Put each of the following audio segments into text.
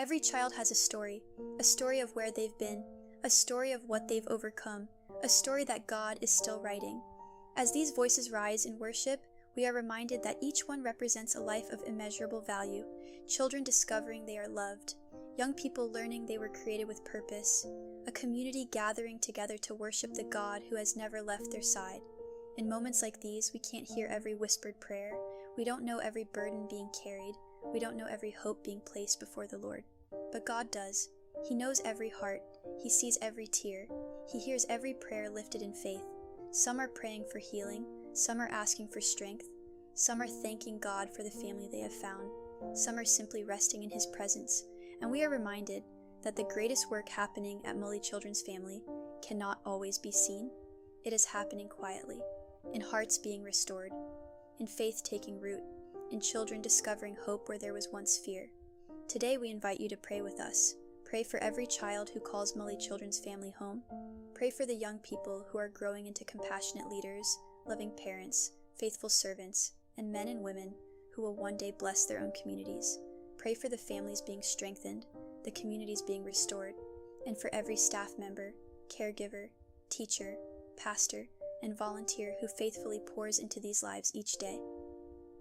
Every child has a story of where they've been, a story of what they've overcome, a story that God is still writing. As these voices rise in worship, we are reminded that each one represents a life of immeasurable value, children discovering they are loved, young people learning they were created with purpose, a community gathering together to worship the God who has never left their side. In moments like these, we can't hear every whispered prayer, we don't know every burden being carried, we don't know every hope being placed before the Lord. But God does. He knows every heart, He sees every tear, He hears every prayer lifted in faith. Some are praying for healing, some are asking for strength, some are thanking God for the family they have found, some are simply resting in His presence, and we are reminded that the greatest work happening at Mully Children's Family cannot always be seen. It is happening quietly, in hearts being restored, in faith taking root, in children discovering hope where there was once fear. Today we invite you to pray with us. Pray for every child who calls Mully Children's Family home. Pray for the young people who are growing into compassionate leaders, loving parents, faithful servants, and men and women who will one day bless their own communities. Pray for the families being strengthened, the communities being restored, and for every staff member, caregiver, teacher, pastor, and volunteer who faithfully pours into these lives each day.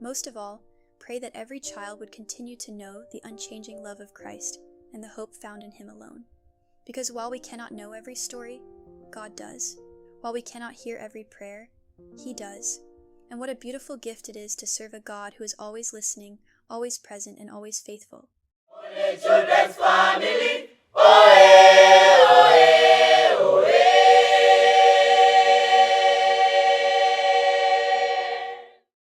Most of all, pray that every child would continue to know the unchanging love of Christ and the hope found in Him alone. Because while we cannot know every story, God does. While we cannot hear every prayer, He does. And what a beautiful gift it is to serve a God who is always listening, always present, and always faithful.